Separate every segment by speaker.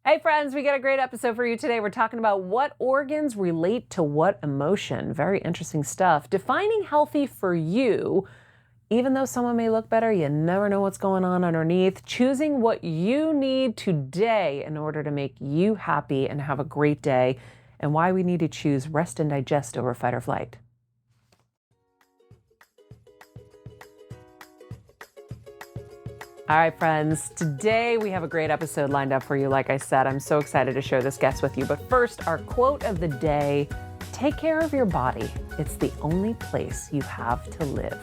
Speaker 1: Hey friends, we got a great episode for you today. We're talking about what organs relate to what emotion. Very interesting stuff. Defining healthy for you. Even though someone may look better, you never know what's going on underneath. Choosing what you need today in order to make you happy and have a great day. And why we need to choose rest and digest over fight or flight. All right, friends, today we have a great episode lined up for you. Like I said, I'm so excited to share this guest with you. But first, our quote of the day, take care of your body. It's the only place you have to live.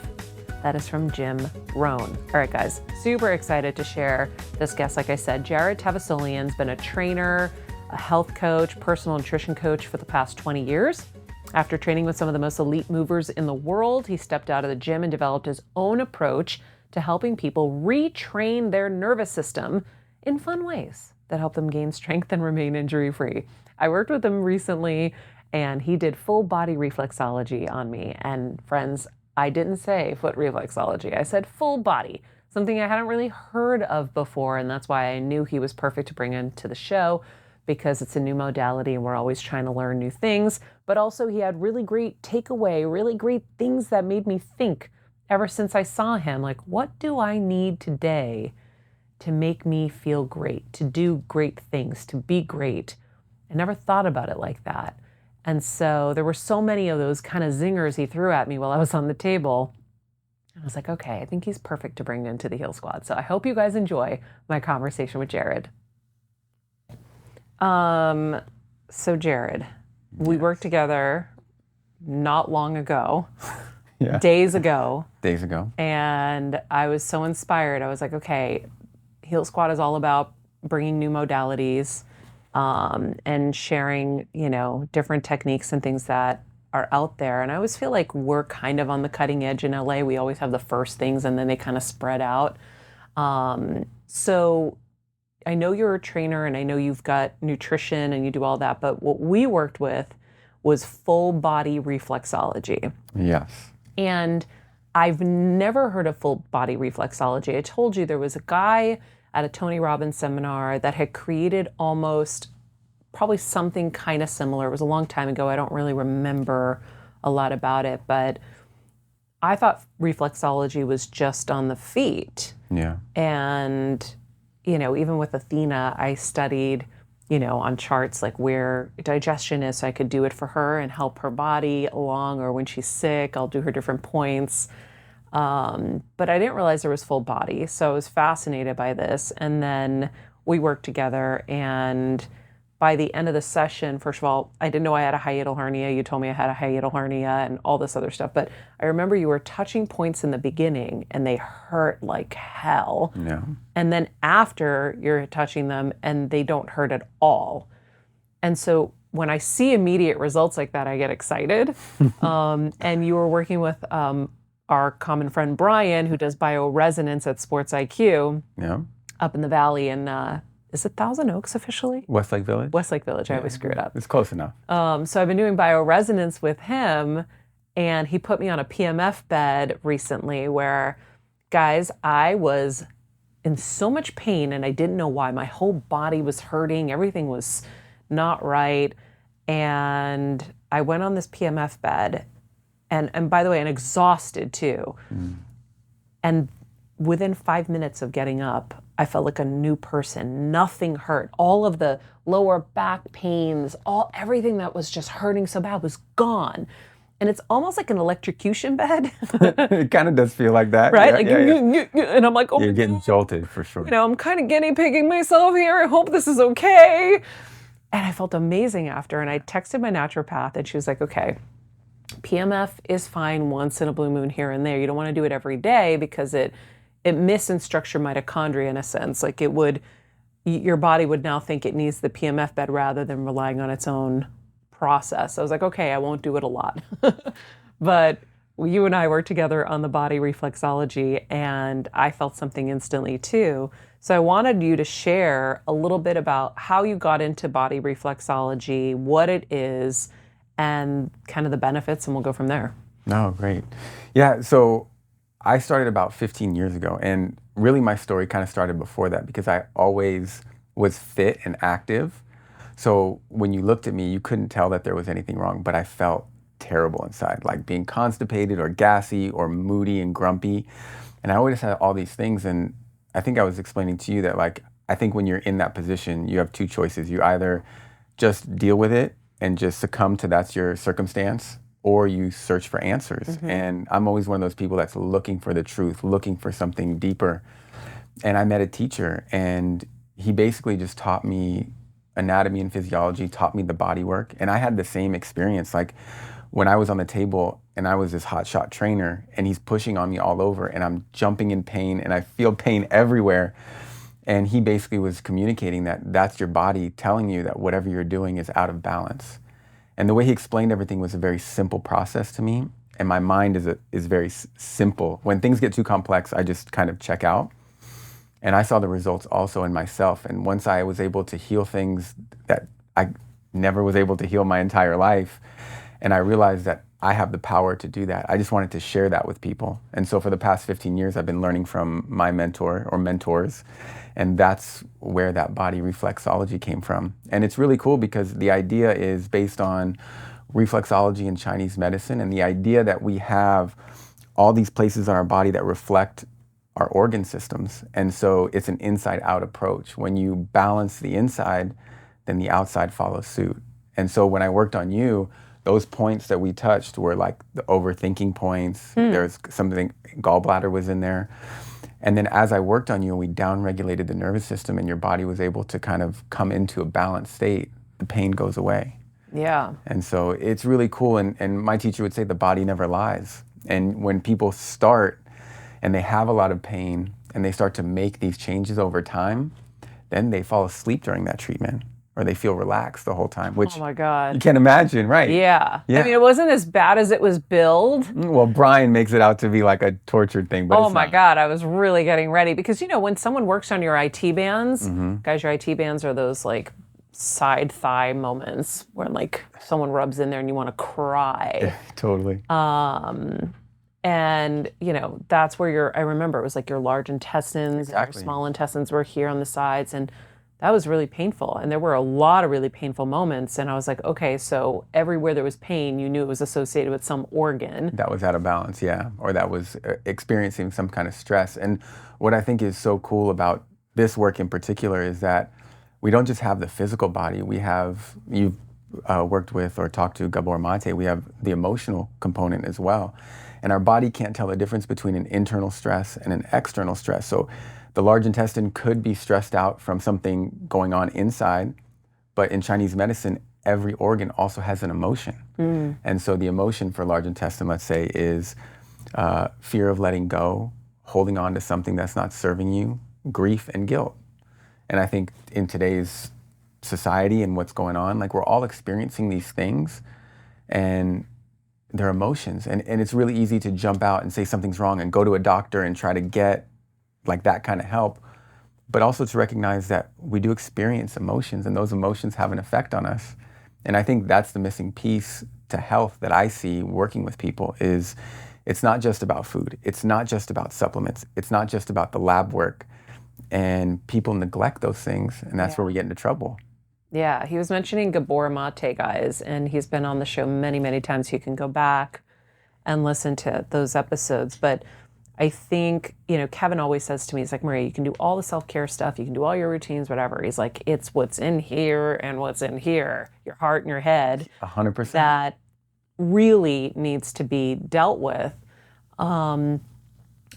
Speaker 1: That is from Jim Rohn. All right, guys, super excited to share this guest. Like I said, Jared Tavasolian's been a trainer, a health coach, personal nutrition coach for the past 20 years. After training with some of the most elite movers in the world, he stepped out of the gym and developed his own approach to helping people retrain their nervous system in fun ways that help them gain strength and remain injury-free. I worked with him recently and he did full body reflexology on me. And friends, I didn't say foot reflexology. I said full body, something I hadn't really heard of before. And that's why I knew he was perfect to bring into the show, because it's a new modality and we're always trying to learn new things. But also he had really great takeaway, really great things that made me think ever since I saw him, like, what do I need today to make me feel great, to do great things, to be great? I never thought about it like that. And so there were so many of those kind of zingers he threw at me while I was on the table. And I was like, okay, I think he's perfect to bring into the Heal Squad. So I hope you guys enjoy my conversation with Jared. So Jared, we worked together not long ago.
Speaker 2: Yeah.
Speaker 1: Days ago.
Speaker 2: And
Speaker 1: I was so inspired. I was like, okay, Heal Squad is all about bringing new modalities and sharing, different techniques and things that are out there. And I always feel like we're kind of on the cutting edge in LA. We always have the first things and then they kind of spread out. So I know you're a trainer and I know you've got nutrition and you do all that, but what we worked with was full body reflexology.
Speaker 2: Yes.
Speaker 1: And I've never heard of full body reflexology. I told you there was a guy at a Tony Robbins seminar that had created almost probably something kind of similar. It was a long time ago. I don't really remember a lot about it, but I thought reflexology was just on the feet.
Speaker 2: Yeah.
Speaker 1: And, even with Athena, I studied on charts like where digestion is, so I could do it for her and help her body along, or when she's sick, I'll do her different points. But I didn't realize there was full body. So I was fascinated by this. And then we worked together, and by the end of the session, first of all, I didn't know I had a hiatal hernia. You told me I had a hiatal hernia and all this other stuff. But I remember you were touching points in the beginning and they hurt like hell.
Speaker 2: Yeah.
Speaker 1: And then after you're touching them and they don't hurt at all. And so when I see immediate results like that, I get excited. And you were working with our common friend, Brian, who does Bioresonance at Sports IQ up in the Valley. And is it Thousand Oaks officially?
Speaker 2: Westlake Village.
Speaker 1: Westlake Village. I always screw it up.
Speaker 2: It's close enough.
Speaker 1: So I've been doing Bioresonance with him, and he put me on a PMF bed recently where, guys, I was in so much pain and I didn't know why. My whole body was hurting. Everything was not right. And I went on this PMF bed, and by the way, and exhausted too. And within 5 minutes of getting up, I felt like a new person. Nothing hurt. All of the lower back pains, everything that was just hurting so bad was gone. And it's almost like an electrocution bed.
Speaker 2: It kind of does feel like that.
Speaker 1: Right?
Speaker 2: Yeah.
Speaker 1: And I'm like, oh,
Speaker 2: you're getting jolted for sure.
Speaker 1: I'm kind of guinea pigging myself here. I hope this is okay. And I felt amazing after. And I texted my naturopath and she was like, okay, PMF is fine once in a blue moon here and there. You don't want to do it every day because it misinstructs your mitochondria in a sense. Like your body would now think it needs the PMF bed rather than relying on its own process. I was like, okay, I won't do it a lot. But you and I worked together on the body reflexology and I felt something instantly too. So I wanted you to share a little bit about how you got into body reflexology, what it is, and kind of the benefits, and we'll go from there.
Speaker 2: Oh, great. Yeah, so I started about 15 years ago, and really my story kind of started before that because I always was fit and active. So when you looked at me, you couldn't tell that there was anything wrong, but I felt terrible inside, like being constipated or gassy or moody and grumpy. And I always had all these things. And I think I was explaining to you that, like, I think when you're in that position, you have two choices. You either just deal with it and just succumb to that's your circumstance, or you search for answers. And I'm always one of those people that's looking for the truth, looking for something deeper. And I met a teacher, and he basically just taught me anatomy and physiology, taught me the body work. And I had the same experience. Like when I was on the table and I was this hotshot trainer and he's pushing on me all over and I'm jumping in pain and I feel pain everywhere. And he basically was communicating that that's your body telling you that whatever you're doing is out of balance. And the way he explained everything was a very simple process to me. And my mind is very simple. When things get too complex, I just kind of check out. And I saw the results also in myself. And once I was able to heal things that I never was able to heal my entire life, and I realized that I have the power to do that, I just wanted to share that with people. And so for the past 15 years, I've been learning from my mentor or mentors. And that's where that body reflexology came from. And it's really cool because the idea is based on reflexology and Chinese medicine, and the idea that we have all these places on our body that reflect our organ systems. And so it's an inside-out approach. When you balance the inside, then the outside follows suit. And so when I worked on you, those points that we touched were like the overthinking points. There's something, gallbladder was in there. And then as I worked on you, we downregulated the nervous system and your body was able to kind of come into a balanced state. The pain goes away.
Speaker 1: Yeah.
Speaker 2: And so it's really cool. And my teacher would say the body never lies. And when people start and they have a lot of pain and they start to make these changes over time, then they fall asleep during that treatment or they feel relaxed the whole time, which
Speaker 1: Oh my God.
Speaker 2: you can't imagine, right?
Speaker 1: Yeah.
Speaker 2: Yeah.
Speaker 1: I mean, it wasn't as bad as it was billed.
Speaker 2: Well, Brian makes it out to be like a tortured thing, but
Speaker 1: Oh
Speaker 2: it's
Speaker 1: my
Speaker 2: not.
Speaker 1: God, I was really getting ready because, you know, when someone works on your IT bands, guys, your IT bands are those like side thigh moments where like someone rubs in there and you want to cry.
Speaker 2: Totally.
Speaker 1: And, you know, that's where I remember it was like your large intestines and your
Speaker 2: Exactly.
Speaker 1: small intestines were here on the sides. And that was really painful. And there were a lot of really painful moments. And I was like, okay, so everywhere there was pain, you knew it was associated with some organ.
Speaker 2: That was out of balance, yeah, or that was experiencing some kind of stress. And what I think is so cool about this work in particular is that we don't just have the physical body. We have, you've worked with or talked to Gabor Mate, we have the emotional component as well. And our body can't tell the difference between an internal stress and an external stress. So the large intestine could be stressed out from something going on inside, but in Chinese medicine, every organ also has an emotion. And so the emotion for large intestine, let's say, is fear of letting go, holding on to something that's not serving you, grief and guilt. And I think in today's society and what's going on, like we're all experiencing these things and they're emotions. And it's really easy to jump out and say something's wrong and go to a doctor and try to get like that kind of help, but also to recognize that we do experience emotions and those emotions have an effect on us. And I think that's the missing piece to health that I see working with people is it's not just about food. It's not just about supplements. It's not just about the lab work. And people neglect those things, and that's where we get into trouble.
Speaker 1: Yeah, he was mentioning Gabor Mate, guys, and he's been on the show many, many times. You can go back and listen to those episodes. But I think, you know, Kevin always says to me, he's like, Maria, you can do all the self-care stuff, you can do all your routines, whatever. He's like, it's what's in here and what's in here, your heart and your head,
Speaker 2: 100%.
Speaker 1: that really needs to be dealt with.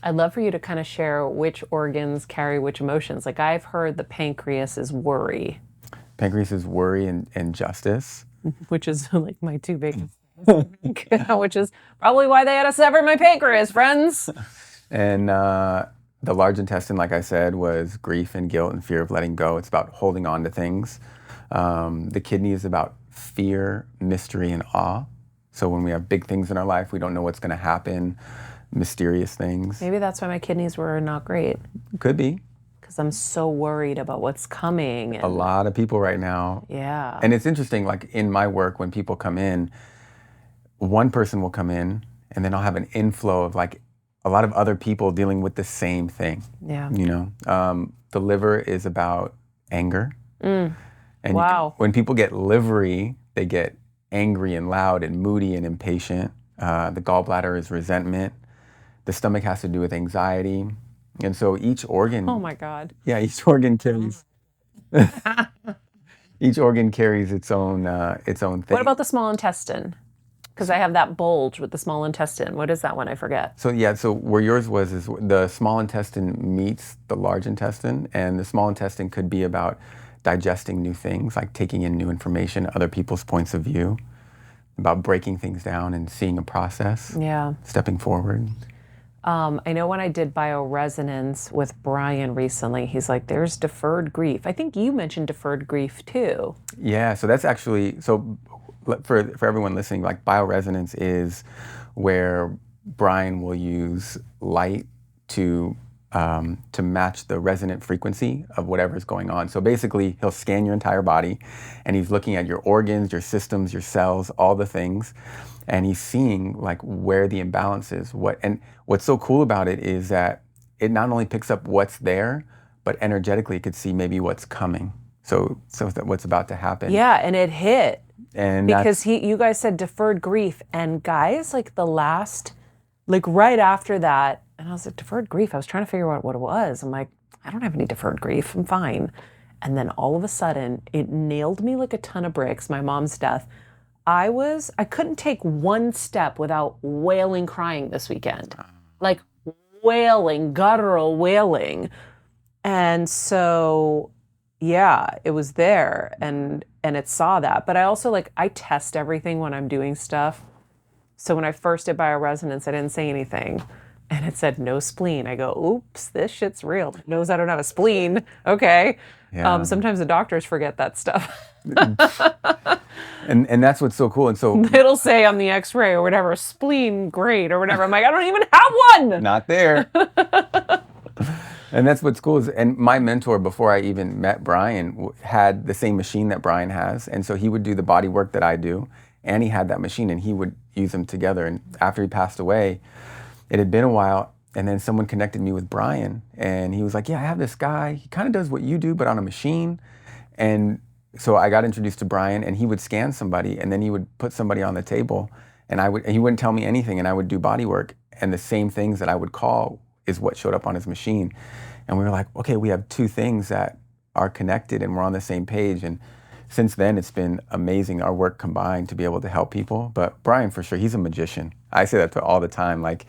Speaker 1: I'd love for you to kind of share which organs carry which emotions. Like I've heard the pancreas is worry.
Speaker 2: Pancreas is worry and justice.
Speaker 1: Which is like my two biggest things, which is probably why they had to sever my pancreas, friends.
Speaker 2: And the large intestine, like I said, was grief and guilt and fear of letting go. It's about holding on to things. The kidney is about fear, mystery, and awe. So when we have big things in our life, we don't know what's going to happen, mysterious things.
Speaker 1: Maybe that's why my kidneys were not great.
Speaker 2: Could be.
Speaker 1: Because I'm so worried about what's coming.
Speaker 2: A lot of people right now.
Speaker 1: Yeah.
Speaker 2: And it's interesting, like in my work, when people come in, one person will come in and then I'll have an inflow of like a lot of other people dealing with the same thing.
Speaker 1: Yeah.
Speaker 2: You know, the liver is about anger. And
Speaker 1: Wow.
Speaker 2: when people get livery, they get angry and loud and moody and impatient. The gallbladder is resentment. The stomach has to do with anxiety. And so each organ,
Speaker 1: Oh my God.
Speaker 2: yeah, each organ carries its own thing.
Speaker 1: What about the small intestine? Because I have that bulge with the small intestine. What is that one? I forget.
Speaker 2: So where yours was is the small intestine meets the large intestine, and the small intestine could be about digesting new things, like taking in new information, other people's points of view, about breaking things down and seeing a process,
Speaker 1: Yeah.
Speaker 2: stepping forward.
Speaker 1: I know when I did Bioresonance with Brian recently, he's like, there's deferred grief. I think you mentioned deferred grief too.
Speaker 2: Yeah, so that's actually, for everyone listening, like bioresonance is where Brian will use light to match the resonant frequency of whatever's going on. So basically, he'll scan your entire body, and he's looking at your organs, your systems, your cells, all the things, and he's seeing like where the imbalance is. And what's so cool about it is that it not only picks up what's there, but energetically it could see maybe what's coming. So that what's about to happen.
Speaker 1: Yeah, and it hit.
Speaker 2: And
Speaker 1: because you guys said deferred grief, and guys, like right after that, and I was like, deferred grief. I was trying to figure out what it was. I'm like, I don't have any deferred grief. I'm fine. And then all of a sudden, it nailed me like a ton of bricks. My mom's death. I couldn't take one step without wailing, crying this weekend, like wailing, guttural wailing, and so. Yeah, it was there and it saw that. But I also I test everything when I'm doing stuff. So when I first did Bioresonance, I didn't say anything. And it said no spleen. I go, oops, this shit's real. It knows I don't have a spleen. Okay.
Speaker 2: Yeah.
Speaker 1: Sometimes the doctors forget that stuff.
Speaker 2: and that's what's so cool. And so
Speaker 1: it'll say on the x-ray or whatever, spleen, great, or whatever. I'm like, I don't even have one.
Speaker 2: Not there. And that's what's cool and my mentor before I even met Brian had the same machine that Brian has. And so he would do the body work that I do, and he had that machine, and he would use them together. And after he passed away, it had been a while, and then someone connected me with Brian, and he was like, yeah, I have this guy. He kind of does what you do, but on a machine. And so I got introduced to Brian, and he would scan somebody, and then he would put somebody on the table, and he wouldn't tell me anything, and I would do body work, and the same things that I would call is what showed up on his machine. And we were like, okay, we have two things that are connected and we're on the same page. And since then, it's been amazing, our work combined to be able to help people. But Brian, for sure, he's a magician. I say that all the time. Like,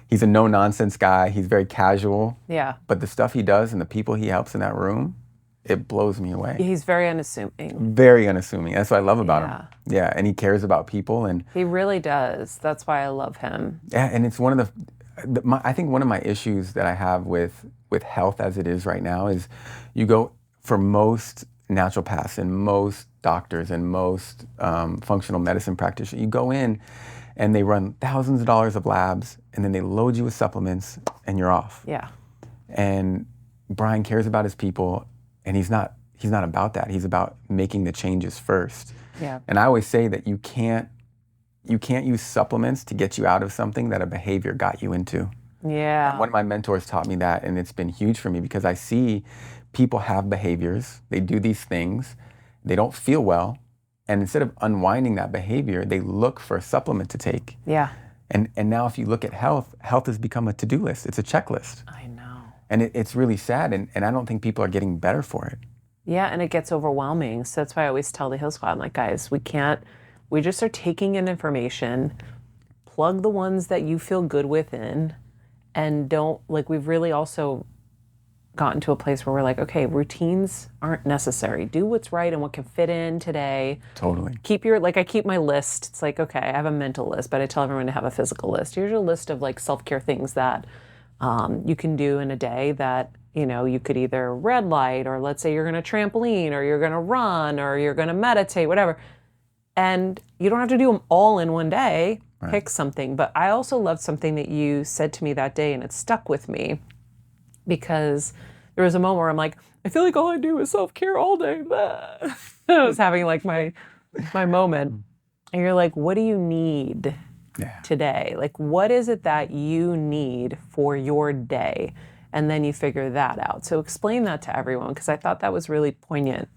Speaker 2: he's a no-nonsense guy. He's very casual.
Speaker 1: Yeah.
Speaker 2: But the stuff he does and the people he helps in that room, it blows me away.
Speaker 1: He's very unassuming.
Speaker 2: Very unassuming. That's what I love about him.
Speaker 1: Yeah.
Speaker 2: Yeah, and he cares about people. And
Speaker 1: he really does. That's why I love him.
Speaker 2: Yeah, and it's one of I think one of my issues that I have with health as it is right now is you go for most naturopaths and most doctors and most functional medicine practitioners, you go in and they run thousands of dollars of labs and then they load you with supplements and you're off.
Speaker 1: Yeah.
Speaker 2: And Brian cares about his people, and he's not about that. He's about making the changes first.
Speaker 1: Yeah.
Speaker 2: And I always say that you can't use supplements to get you out of something that a behavior got you into.
Speaker 1: Yeah.
Speaker 2: And one of my mentors taught me that, and it's been huge for me because I see people have behaviors, they do these things, they don't feel well, and instead of unwinding that behavior, they look for a supplement to take.
Speaker 1: Yeah.
Speaker 2: And now if you look at health has become a to-do list. It's a checklist.
Speaker 1: I know.
Speaker 2: And it's really sad, and I don't think people are getting better for it.
Speaker 1: Yeah, and it gets overwhelming. So that's why I always tell the Heal Squad, I'm like, guys, we just are taking in information, plug the ones that you feel good with in, and we've really also gotten to a place where we're like, okay, routines aren't necessary. Do what's right and what can fit in today.
Speaker 2: Totally.
Speaker 1: I keep my list. It's like, okay, I have a mental list, but I tell everyone to have a physical list. Here's your list of self-care things that you can do in a day that, you could either red light, or let's say you're going to trampoline, or you're going to run, or you're going to meditate, whatever. And you don't have to do them all in one day. Right. Pick something. But I also loved something that you said to me that day, and it stuck with me, because there was a moment where I'm like, I feel like all I do is self-care all day. I was having my moment. And you're like, what do you need today? What is it that you need for your day? and then you figure that out. So explain that to everyone, because I thought that was really poignant.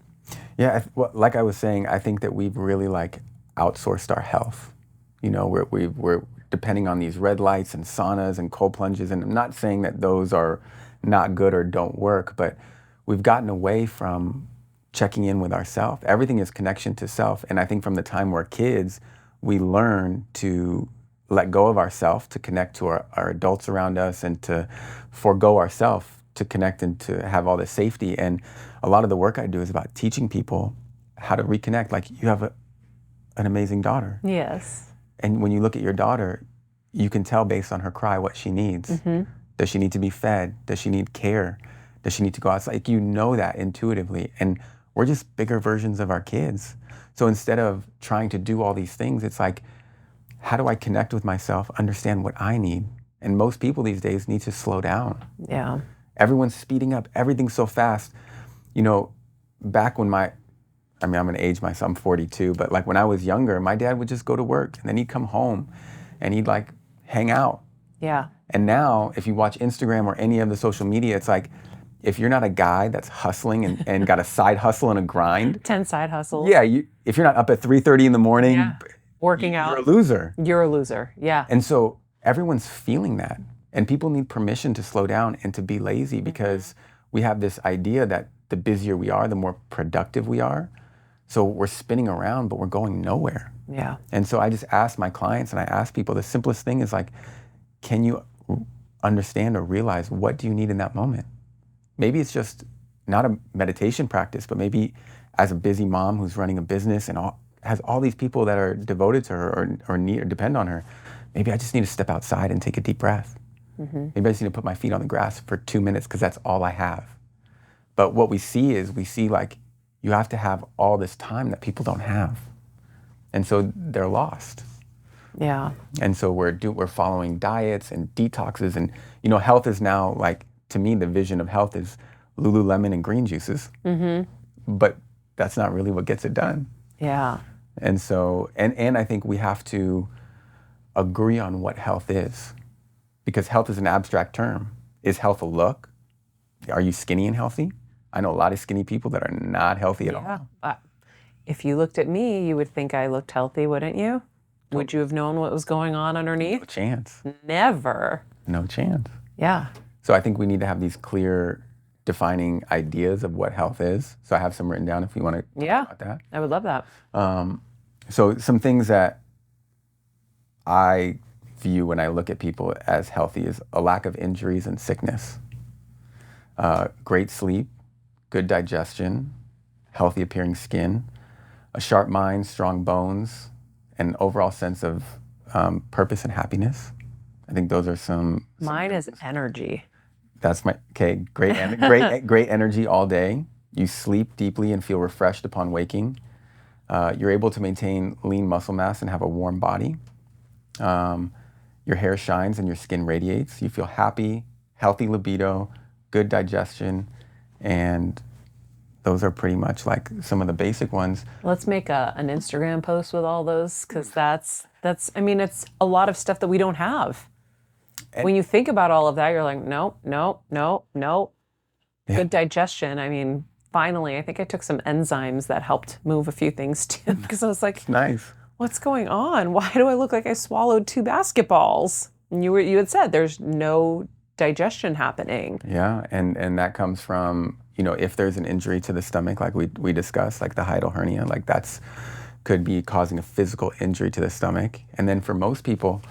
Speaker 2: Yeah, well, like I was saying, I think that we've really like outsourced our health. You know, we're depending on these red lights and saunas and cold plunges, and I'm not saying that those are not good or don't work, but we've gotten away from checking in with ourselves. Everything is connection to self, and I think from the time we're kids, we learn to let go of ourselves to connect to our adults around us and to forego ourselves to connect and to have all this safety. And a lot of the work I do is about teaching people how to reconnect. Like, you have an amazing daughter.
Speaker 1: Yes.
Speaker 2: And when you look at your daughter, you can tell based on her cry what she needs.
Speaker 1: Mm-hmm.
Speaker 2: Does she need to be fed? Does she need care? Does she need to go outside? Like, you know that intuitively. And we're just bigger versions of our kids. So instead of trying to do all these things, it's like, how do I connect with myself, understand what I need? And most people these days need to slow down.
Speaker 1: Yeah.
Speaker 2: Everyone's speeding up. Everything's so fast. You know, back when I'm going to age myself, I'm 42, but like when I was younger, my dad would just go to work and then he'd come home and he'd like hang out.
Speaker 1: Yeah.
Speaker 2: And now if you watch Instagram or any of the social media, it's like, if you're not a guy that's hustling and got a side hustle and a grind.
Speaker 1: 10 side hustles.
Speaker 2: Yeah, if you're not up at 3:30 in the morning,
Speaker 1: Yeah. Working out.
Speaker 2: you're a loser.
Speaker 1: You're a loser. Yeah.
Speaker 2: And so everyone's feeling that. And people need permission to slow down and to be lazy, because we have this idea that the busier we are, the more productive we are. So we're spinning around, but we're going nowhere.
Speaker 1: Yeah.
Speaker 2: And so I just ask my clients and I ask people, the simplest thing is like, can you understand or realize what do you need in that moment? Maybe it's just not a meditation practice, but maybe as a busy mom who's running a business and has all these people that are devoted to her or need or depend on her, maybe I just need to step outside and take a deep breath. Mm-hmm. Maybe I just need to put my feet on the grass for 2 minutes because that's all I have. But what we see like, you have to have all this time that people don't have. And so they're lost.
Speaker 1: Yeah.
Speaker 2: And so we're following diets and detoxes, and you know, health is now like, to me, the vision of health is Lululemon and green juices. Mm-hmm. But that's not really what gets it done.
Speaker 1: Yeah.
Speaker 2: And so, and I think we have to agree on what health is, because health is an abstract term. Is health a look? Are you skinny and healthy? I know a lot of skinny people that are not healthy at all.
Speaker 1: If you looked at me, you would think I looked healthy, wouldn't you? Would you have known what was going on underneath?
Speaker 2: No chance.
Speaker 1: Never.
Speaker 2: No chance.
Speaker 1: Yeah.
Speaker 2: So I think we need to have these clear, defining ideas of what health is. So I have some written down if you want to talk about that.
Speaker 1: I would love that.
Speaker 2: So some things that I view when I look at people as healthy is a lack of injuries and sickness, great sleep, good digestion, healthy appearing skin, a sharp mind, strong bones, an overall sense of purpose and happiness. I think those are some.
Speaker 1: Mine is energy.
Speaker 2: That's great, great energy all day. You sleep deeply and feel refreshed upon waking. You're able to maintain lean muscle mass and have a warm body. Your hair shines and your skin radiates. You feel happy, healthy libido, good digestion, and those are pretty much like some of the basic ones.
Speaker 1: Let's make an Instagram post with all those, because that's I mean, it's a lot of stuff that we don't have. And when you think about all of that, you're like, nope. Yeah. Good digestion. I mean, finally, I think I took some enzymes that helped move a few things too, because I was like,
Speaker 2: nice. What's
Speaker 1: going on? Why do I look like I swallowed 2 basketballs? And you had said there's no digestion happening.
Speaker 2: Yeah, and that comes from, you know, if there's an injury to the stomach, like we discussed, like the hiatal hernia, like that's could be causing a physical injury to the stomach. And then for most people,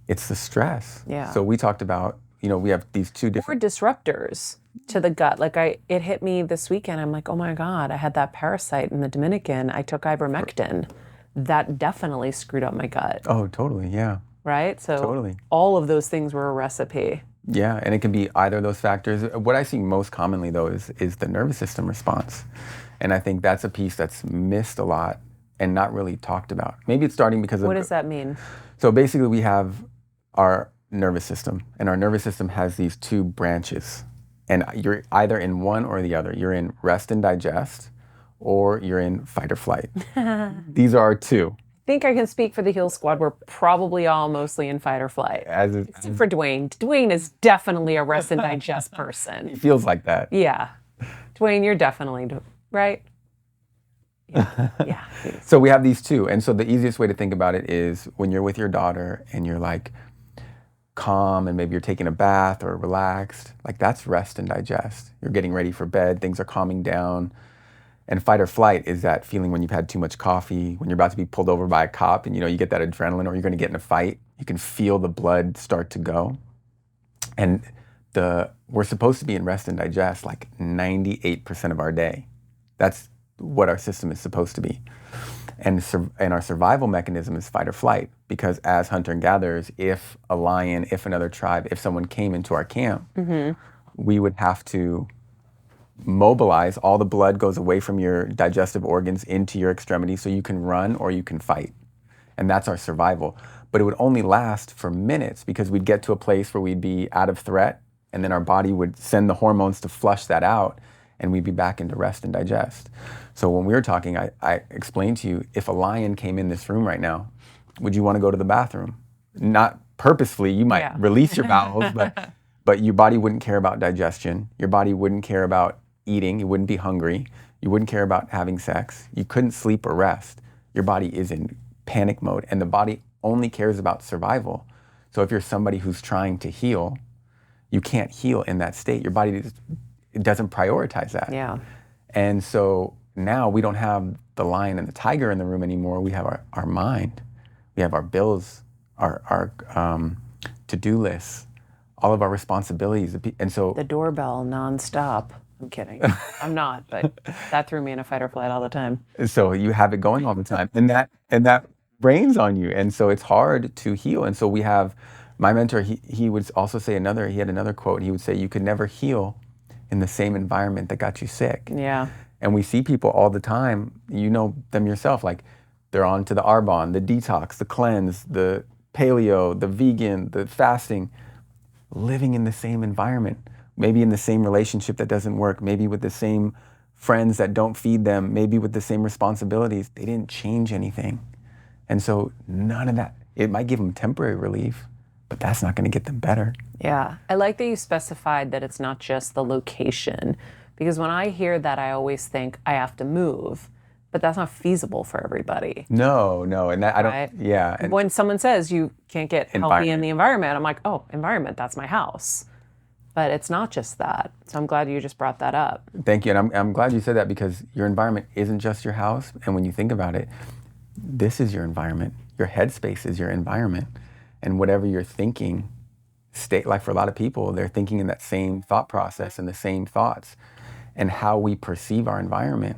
Speaker 2: it's the stress.
Speaker 1: Yeah.
Speaker 2: So we talked about, you know, we have these two different...
Speaker 1: Or disruptors to the gut. Like it hit me this weekend. I'm like, oh my God, I had that parasite in the Dominican. I took ivermectin. That definitely screwed up my gut.
Speaker 2: Oh, totally, yeah.
Speaker 1: Right? So
Speaker 2: totally.
Speaker 1: All of those things were a recipe.
Speaker 2: Yeah, and it can be either of those factors. What I see most commonly, though, is the nervous system response. And I think that's a piece that's missed a lot and not really talked about. Maybe it's starting because of...
Speaker 1: What does that mean?
Speaker 2: So basically we have our nervous system, and our nervous system has these 2 branches. And you're either in one or the other. You're in rest and digest, or you're in fight or flight. These are our 2.
Speaker 1: think I can speak for the Heal Squad. We're probably all mostly in fight or flight. Except for Dwayne. Dwayne is definitely a rest and digest person.
Speaker 2: He feels like that.
Speaker 1: Yeah. Dwayne, you're definitely, right? Yeah.
Speaker 2: So we have these two. And so the easiest way to think about it is when you're with your daughter and you're like calm and maybe you're taking a bath or relaxed, like that's rest and digest. You're getting ready for bed, things are calming down. And fight or flight is that feeling when you've had too much coffee, when you're about to be pulled over by a cop and you get that adrenaline, or you're going to get in a fight. You can feel the blood start to go. And we're supposed to be in rest and digest like 98% of our day. That's what our system is supposed to be. And our survival mechanism is fight or flight, because as hunter and gatherers, if a lion, if another tribe, if someone came into our camp, we would have to mobilize. All the blood goes away from your digestive organs into your extremities so you can run or you can fight. And that's our survival. But it would only last for minutes, because we'd get to a place where we'd be out of threat, and then our body would send the hormones to flush that out, and we'd be back into rest and digest. So when we were talking, I explained to you, if a lion came in this room right now, would you want to go to the bathroom? Not purposefully, you might release your bowels, but your body wouldn't care about digestion. Your body wouldn't care about eating. You wouldn't be hungry. You wouldn't care about having sex. You couldn't sleep or rest. Your body is in panic mode, and the body only cares about survival. So if you're somebody who's trying to heal, you can't heal in that state. Your body it doesn't prioritize that.
Speaker 1: Yeah.
Speaker 2: And so now we don't have the lion and the tiger in the room anymore. We have our mind. We have our bills, our to-do lists, all of our responsibilities. And so
Speaker 1: the doorbell nonstop. I'm kidding. I'm not, but that threw me in a fight or flight all the time.
Speaker 2: So you have it going all the time, and that rains on you. And so it's hard to heal. And so we have, my mentor, he would also say he had another quote. He would say, you could never heal in the same environment that got you sick.
Speaker 1: Yeah.
Speaker 2: And we see people all the time, you know them yourself, like they're on to the Arbonne, the detox, the cleanse, the paleo, the vegan, the fasting, living in the same environment, maybe in the same relationship that doesn't work, maybe with the same friends that don't feed them, maybe with the same responsibilities. They didn't change anything. And so none of that, it might give them temporary relief, but that's not going to get them better.
Speaker 1: Yeah. I like that you specified that it's not just the location, because when I hear that, I always think I have to move, but that's not feasible for everybody.
Speaker 2: No. And that, I don't,
Speaker 1: Right?
Speaker 2: yeah. And
Speaker 1: when someone says you can't get healthy in the environment, I'm like, oh, environment, that's my house. But it's not just that. So I'm glad you just brought that up.
Speaker 2: Thank you. And I'm glad you said that, because your environment isn't just your house. And when you think about it, this is your environment. Your headspace is your environment. And whatever you're thinking, like for a lot of people, they're thinking in that same thought process and the same thoughts. And how we perceive our environment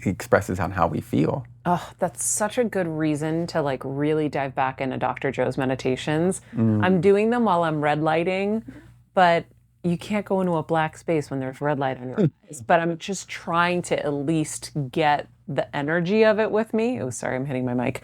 Speaker 2: expresses on how we feel.
Speaker 1: Oh, that's such a good reason to like really dive back into Dr. Joe's meditations. I'm doing them while I'm red lighting, but you can't go into a black space when there's red light on your eyes. But I'm just trying to at least get the energy of it with me. Oh, sorry, I'm hitting my mic.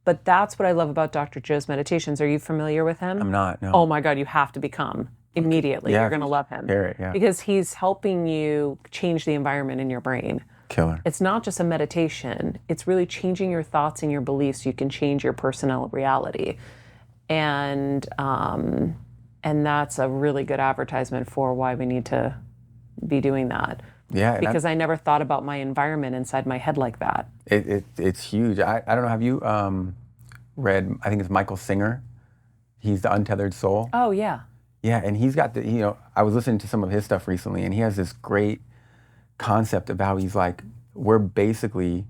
Speaker 1: But that's what I love about Dr. Joe's meditations. Are you familiar with him?
Speaker 2: I'm not, no.
Speaker 1: Oh my God, you have to become immediately.
Speaker 2: Yeah,
Speaker 1: you're going to love him.
Speaker 2: Hear it, yeah.
Speaker 1: Because he's helping you change the environment in your brain.
Speaker 2: Killer.
Speaker 1: It's not just a meditation. It's really changing your thoughts and your beliefs so you can change your personal reality. And that's a really good advertisement for why we need to be doing that.
Speaker 2: Yeah.
Speaker 1: Because I never thought about my environment inside my head like that.
Speaker 2: It's huge. I don't know, have you read, I think it's Michael Singer. He's the Untethered Soul.
Speaker 1: Oh, yeah.
Speaker 2: Yeah, and he's got I was listening to some of his stuff recently, and he has this great concept of how he's like, we're basically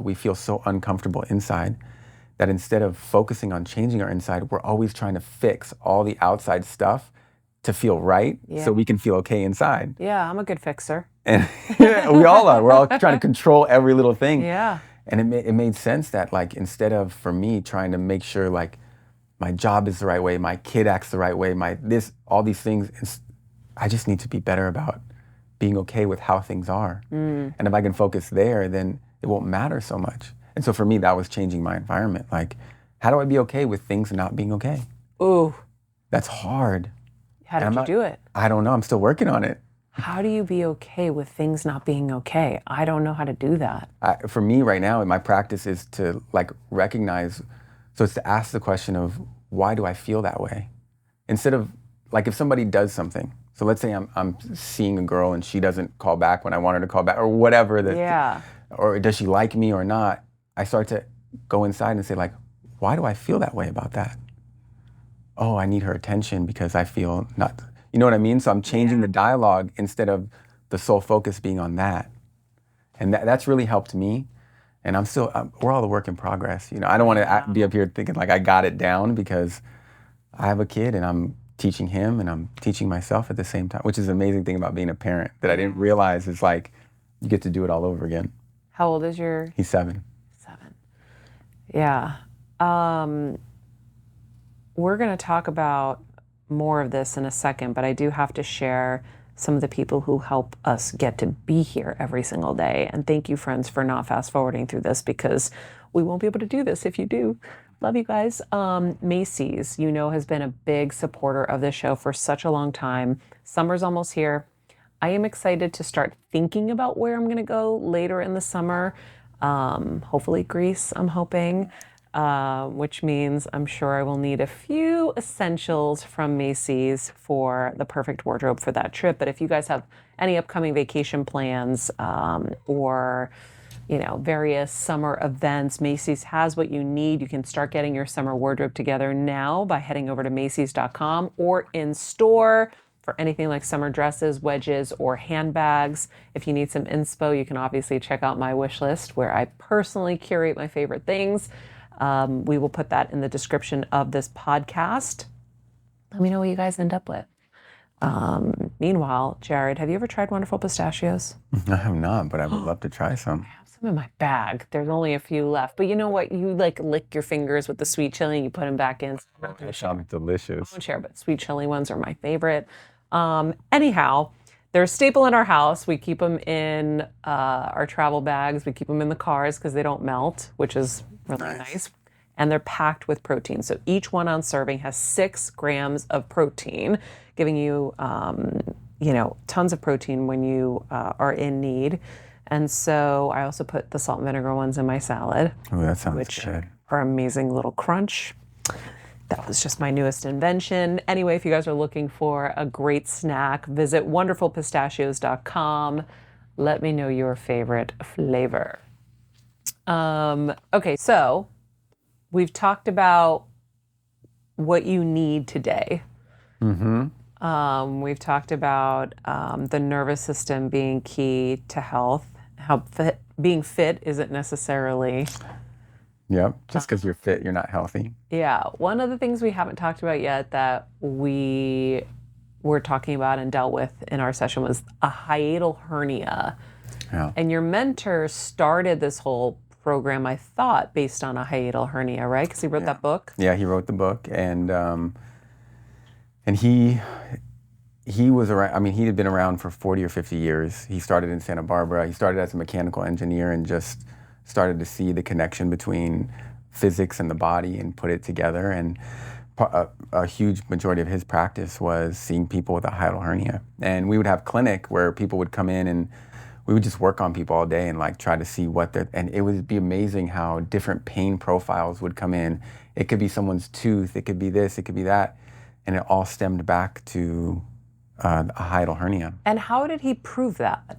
Speaker 2: we feel so uncomfortable inside that instead of focusing on changing our inside, we're always trying to fix all the outside stuff to feel right so we can feel okay inside.
Speaker 1: Yeah, I'm a good fixer.
Speaker 2: And we all are. We're all trying to control every little thing.
Speaker 1: Yeah.
Speaker 2: And it made sense that like instead of, for me, trying to make sure like my job is the right way, my kid acts the right way, all these things, I just need to be better about being okay with how things are. And if I can focus there, then it won't matter so much. And so for me, that was changing my environment. Like, how do I be okay with things not being okay?
Speaker 1: Ooh.
Speaker 2: That's hard.
Speaker 1: How did you do it?
Speaker 2: I don't know. I'm still working on it.
Speaker 1: How do you be okay with things not being okay? I don't know how to do that.
Speaker 2: For me right now, my practice is to like recognize, so it's to ask the question of why do I feel that way? Instead of like if somebody does something. So let's say I'm seeing a girl and she doesn't call back when I want her to call back or whatever,
Speaker 1: Yeah.
Speaker 2: or does she like me or not? I start to go inside and say like, why do I feel that way about that? Oh, I need her attention because I feel not, you know what I mean? So I'm changing the dialogue instead of the sole focus being on that. And that's really helped me. And we're all a work in progress. You know, I don't want to be up here thinking like I got it down because I have a kid and I'm teaching him and I'm teaching myself at the same time, which is an amazing thing about being a parent that I didn't realize is like, you get to do it all over again.
Speaker 1: How old is your?
Speaker 2: He's 7.
Speaker 1: 7. Yeah. We're going to talk about more of this in a second, but I do have to share some of the people who help us get to be here every single day. And thank you, friends, for not fast forwarding through this because we won't be able to do this if you do. Love you guys. Macy's, has been a big supporter of this show for such a long time. Summer's almost here. I am excited to start thinking about where I'm going to go later in the summer. Hopefully Greece, I'm hoping. Which means I'm sure I will need a few essentials from Macy's for the perfect wardrobe for that trip. But if you guys have any upcoming vacation plans or various summer events, Macy's has what you need. You can start getting your summer wardrobe together now by heading over to Macy's.com or in store for anything like summer dresses, wedges, or handbags. If you need some inspo, you can obviously check out my wish list where I personally curate my favorite things. We will put that in the description of this podcast. Let me know what you guys end up with. Meanwhile, Jared, have you ever tried wonderful pistachios?
Speaker 2: I have not, but I would love to try some.
Speaker 1: I have some in my bag. There's only a few left. But you know what? You like lick your fingers with the sweet chili and you put them back in.
Speaker 2: That sounds delicious.
Speaker 1: I won't share, but sweet chili ones are my favorite. Anyhow, they're a staple in our house. We keep them in our travel bags. We keep them in the cars because they don't melt, which is really nice. And they're packed with protein. So each 1 ounce serving has 6 grams of protein, giving you, tons of protein when you are in need. And so I also put the salt and vinegar ones in my salad.
Speaker 2: Oh, that sounds
Speaker 1: which
Speaker 2: good.
Speaker 1: are amazing little crunch. That was just my newest invention. Anyway, if you guys are looking for a great snack, visit wonderfulpistachios.com. Let me know your favorite flavor. Okay, so we've talked about what you need today. We've talked about the nervous system being key to health, how being fit isn't necessarily.
Speaker 2: Yep, just because you're fit, you're not healthy.
Speaker 1: Yeah, one of the things we haven't talked about yet that we were talking about and dealt with in our session was a hiatal hernia.
Speaker 2: Yeah.
Speaker 1: And your mentor started this whole program, I thought, based on a hiatal hernia, right? Because he wrote that book.
Speaker 2: Yeah, he wrote the book, and he was around. I mean, he had been around for 40 or 50 years. He started in Santa Barbara. He started as a mechanical engineer and just started to see the connection between physics and the body and put it together. And a huge majority of his practice was seeing people with a hiatal hernia. And we would have clinic where people would come in and we would just work on people all day and like try to see and it would be amazing how different pain profiles would come in. It could be someone's tooth, it could be this, it could be that. And it all stemmed back to a hiatal hernia.
Speaker 1: And how did he prove that?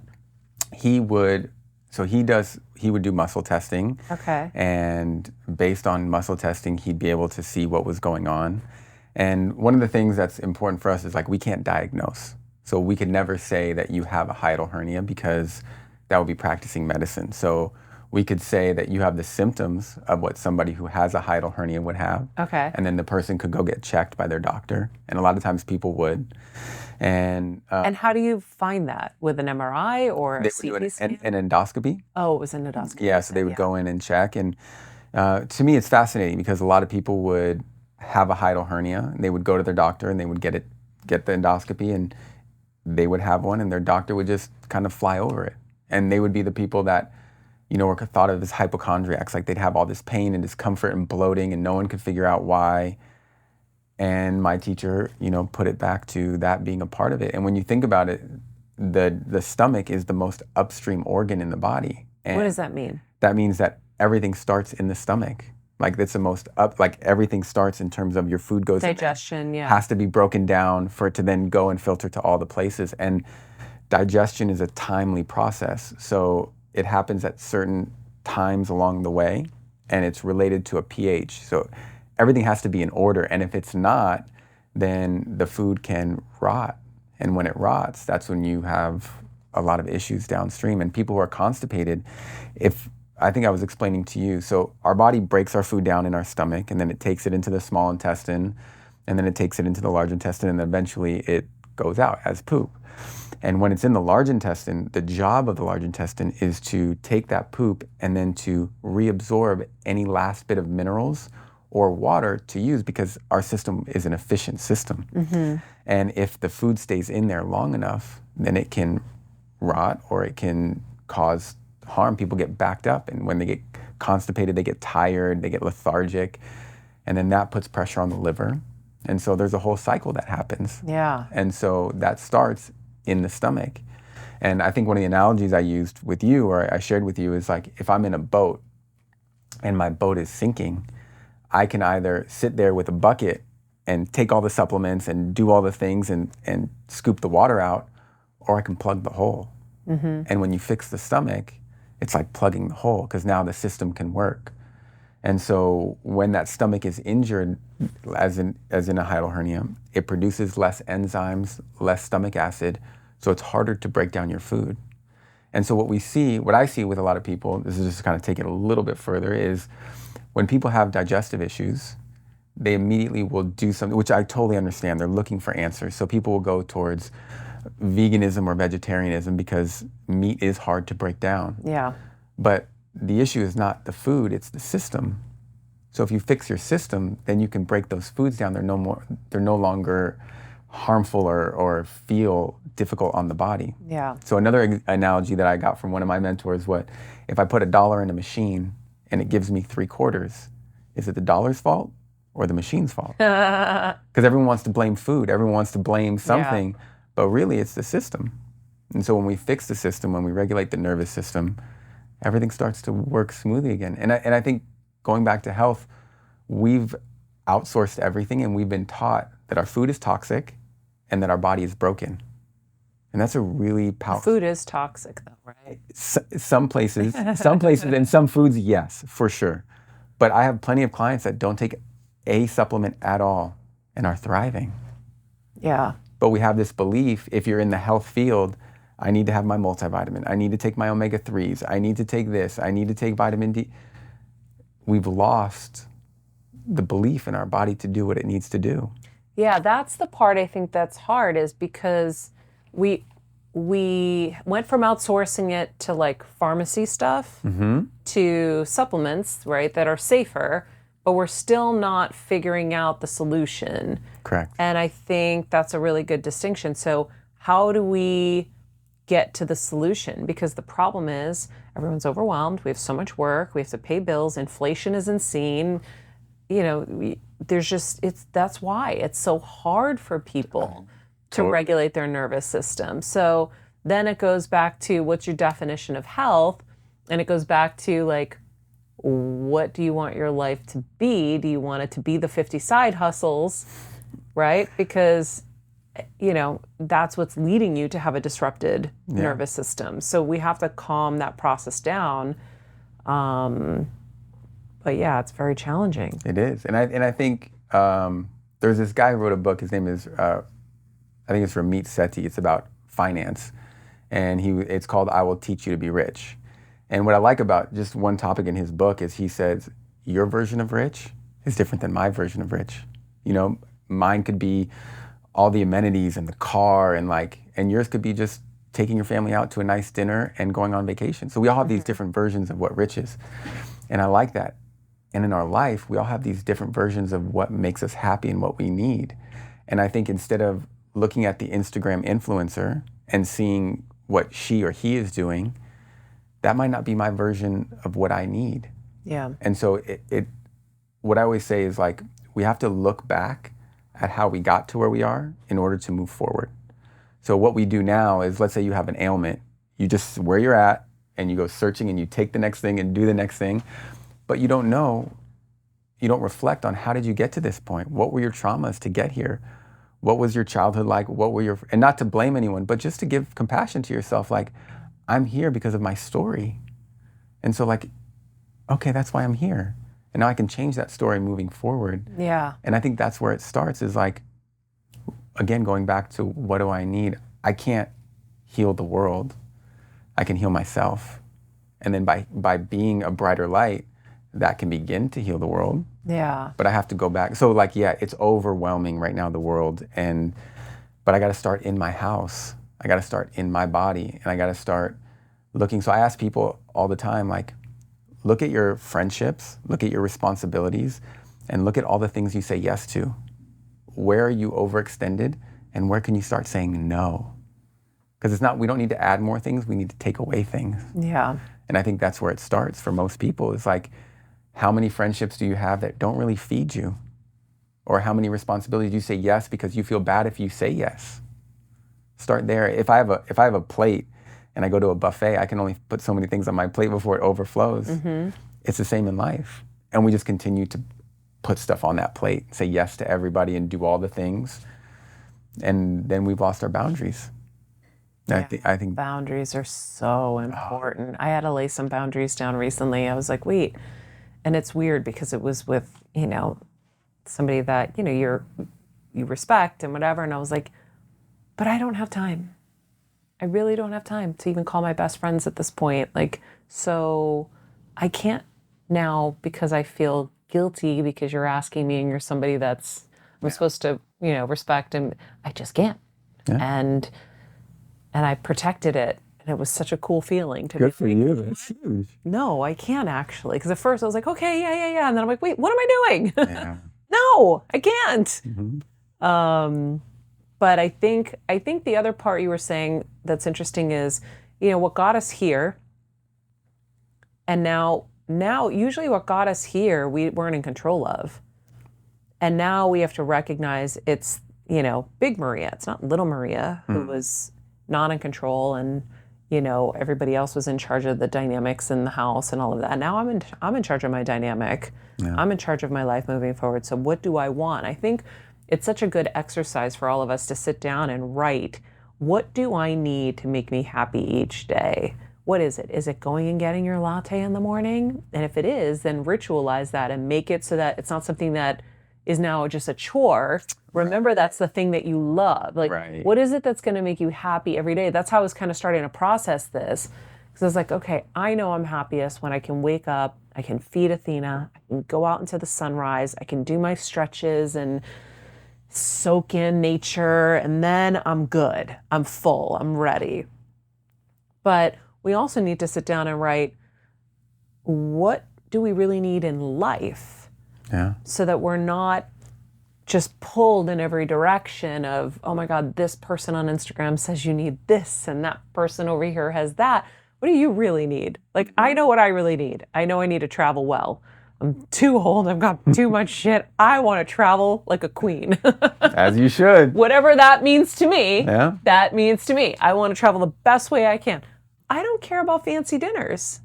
Speaker 2: He would do muscle testing.
Speaker 1: Okay.
Speaker 2: And based on muscle testing, he'd be able to see what was going on. And one of the things that's important for us is like we can't diagnose. So we could never say that you have a hiatal hernia because that would be practicing medicine. So we could say that you have the symptoms of what somebody who has a hiatal hernia would have.
Speaker 1: Okay.
Speaker 2: And then the person could go get checked by their doctor. And a lot of times people would. And
Speaker 1: how do you find that? With an MRI or a
Speaker 2: they
Speaker 1: CT
Speaker 2: would do
Speaker 1: scan?
Speaker 2: an endoscopy.
Speaker 1: Oh, it was an endoscopy.
Speaker 2: Yeah, so they would go in and check. And to me, it's fascinating because a lot of people would have a hiatal hernia and they would go to their doctor and they would get the endoscopy and they would have one and their doctor would just kind of fly over it. And they would be the people that, were thought of as hypochondriacs. Like they'd have all this pain and discomfort and bloating and no one could figure out why. And my teacher, put it back to that being a part of it. And when you think about it, the stomach is the most upstream organ in the body. And
Speaker 1: What does that mean?
Speaker 2: that means that everything starts in the stomach. Like it's the most like everything starts in terms of your food goes
Speaker 1: Digestion,
Speaker 2: in,
Speaker 1: yeah.
Speaker 2: has to be broken down for it to then go and filter to all the places. And digestion is a timely process. So it happens at certain times along the way, and it's related to a pH. So everything has to be in order. And if it's not, then the food can rot. And when it rots, that's when you have a lot of issues downstream. And people who are constipated, I think I was explaining to you, so our body breaks our food down in our stomach, and then it takes it into the small intestine, and then it takes it into the large intestine, and eventually it goes out as poop. And when it's in the large intestine, the job of the large intestine is to take that poop and then to reabsorb any last bit of minerals or water to use, because our system is an efficient system. Mm-hmm. And if the food stays in there long enough, then it can rot or it can cause harm. People get backed up, and when they get constipated, they get tired, they get lethargic, and then that puts pressure on the liver. And so there's a whole cycle that happens.
Speaker 1: Yeah.
Speaker 2: And so that starts in the stomach. And I think one of the analogies I used with you, or I shared with you, is like if I'm in a boat and my boat is sinking, I can either sit there with a bucket and take all the supplements and do all the things and scoop the water out, or I can plug the hole. Mm-hmm. And when you fix the stomach, it's like plugging the hole, because now the system can work. And so when that stomach is injured, as in a hiatal hernia, it produces less enzymes, less stomach acid, so it's harder to break down your food. And so what I see with a lot of people, this is just kind of take it a little bit further, is when people have digestive issues, they immediately will do something, which I totally understand. They're looking for answers. So people will go towards veganism or vegetarianism because meat is hard to break down.
Speaker 1: Yeah.
Speaker 2: But the issue is not the food, it's the system. So if you fix your system, then you can break those foods down. They're no longer harmful or feel difficult on the body.
Speaker 1: Yeah.
Speaker 2: So another analogy that I got from one of my mentors was, if I put $1 in a machine and it gives me 3/4, is it the dollar's fault or the machine's fault? Because everyone wants to blame food, everyone wants to blame something, but really it's the system. And so when we fix the system, when we regulate the nervous system, everything starts to work smoothly again. And I think going back to health, we've outsourced everything, and we've been taught that our food is toxic and that our body is broken. And that's a really powerful...
Speaker 1: Food is toxic though, right?
Speaker 2: Some places, and some foods, yes, for sure. But I have plenty of clients that don't take a supplement at all and are thriving.
Speaker 1: Yeah.
Speaker 2: But we have this belief, if you're in the health field, I need to have my multivitamin, I need to take my omega-3s, I need to take this, I need to take vitamin D. We've lost the belief in our body to do what it needs to do.
Speaker 1: Yeah, that's the part I think that's hard, is because we went from outsourcing it to like pharmacy stuff to supplements, right, that are safer, but we're still not figuring out the solution.
Speaker 2: Correct.
Speaker 1: And I think that's a really good distinction. So how do we get to the solution? Because the problem is everyone's overwhelmed. We have so much work. We have to pay bills. Inflation is insane. You know, that's why it's so hard for people to regulate their nervous system. So then it goes back to, what's your definition of health? And it goes back to like, what do you want your life to be? Do you want it to be the 50 side hustles, right? Because, you know, that's what's leading you to have a disrupted nervous system. So we have to calm that process down. But yeah, it's very challenging.
Speaker 2: It is. And I think there's this guy who wrote a book. His name is, I think it's Ramit Sethi. It's about finance. And it's called I Will Teach You to Be Rich. And what I like about just one topic in his book is he says, your version of rich is different than my version of rich. You know, mine could be all the amenities and the car and yours could be just taking your family out to a nice dinner and going on vacation. So we all have these different versions of what rich is. And I like that. And in our life, we all have these different versions of what makes us happy and what we need. And I think instead of looking at the Instagram influencer and seeing what she or he is doing, that might not be my version of what I need.
Speaker 1: Yeah.
Speaker 2: And so what I always say is like, we have to look back at how we got to where we are in order to move forward. So what we do now is, let's say you have an ailment, you just where you're at and you go searching and you take the next thing and do the next thing, but you don't know, you don't reflect on how did you get to this point? What were your traumas to get here? What was your childhood like? What were your, and not to blame anyone, but just to give compassion to yourself, like, I'm here because of my story. And so like, okay, that's why I'm here. And now I can change that story moving forward.
Speaker 1: Yeah.
Speaker 2: And I think that's where it starts, is like, again, going back to what do I need? I can't heal the world. I can heal myself. And then by being a brighter light, that can begin to heal the world.
Speaker 1: Yeah.
Speaker 2: But I have to go back. So like, yeah, it's overwhelming right now, the world. But I got to start in my house. I got to start in my body, and I got to start looking. So I ask people all the time, like, look at your friendships, look at your responsibilities, and look at all the things you say yes to. Where are you overextended, and where can you start saying no? Because it's not, we don't need to add more things, we need to take away things.
Speaker 1: Yeah.
Speaker 2: And I think that's where it starts for most people. It's like, how many friendships do you have that don't really feed you? Or how many responsibilities do you say yes because you feel bad if you say yes? Start there. If I have a plate and I go to a buffet, I can only put so many things on my plate before it overflows. Mm-hmm. It's the same in life. And we just continue to put stuff on that plate, say yes to everybody and do all the things. And then we've lost our boundaries.
Speaker 1: Yeah.
Speaker 2: I think
Speaker 1: boundaries are so important. I had to lay some boundaries down recently. I was like, wait. And it's weird because it was with, somebody that, you respect and whatever. And I was like, but I don't have time. I really don't have time to even call my best friends at this point. Like, so I can't now because I feel guilty because you're asking me and you're somebody that's I'm supposed to, respect, and I just can't.
Speaker 2: Yeah.
Speaker 1: And I protected it. And it was such a cool feeling to be
Speaker 2: good for you. That's huge.
Speaker 1: no, I can't actually. Because at first I was like, okay, yeah. And then I'm like, wait, what am I doing?
Speaker 2: Yeah.
Speaker 1: No, I can't.
Speaker 2: Mm-hmm.
Speaker 1: But I think the other part you were saying that's interesting is, what got us here. And now usually what got us here, we weren't in control of. And now we have to recognize it's, big Maria. It's not little Maria who was not in control, and everybody else was in charge of the dynamics in the house and all of that. Now I'm in charge of my dynamic.
Speaker 2: Yeah.
Speaker 1: I'm in charge of my life moving forward. So what do I want? I think it's such a good exercise for all of us to sit down and write, what do I need to make me happy each day? What is it? Is it going and getting your latte in the morning? And if it is, then ritualize that and make it so that it's not something that is now just a chore. Remember, that's the thing that you love. Like,
Speaker 2: Right.
Speaker 1: What is it that's going to make you happy every day? That's how I was kind of starting to process this. Because I was like, okay, I know I'm happiest when I can wake up, I can feed Athena, I can go out into the sunrise, I can do my stretches and soak in nature, and then I'm good. I'm full. I'm ready. But we also need to sit down and write, what do we really need in life?
Speaker 2: Yeah.
Speaker 1: So that we're not just pulled in every direction of, oh my God, this person on Instagram says you need this, and that person over here has that. What do you really need? Like, I know what I really need. I know I need to travel well. I'm too old. I've got too much shit. I want to travel like a queen.
Speaker 2: As you should.
Speaker 1: Whatever that means to me,
Speaker 2: Yeah.
Speaker 1: that means to me. I want to travel the best way I can. I don't care about fancy dinners.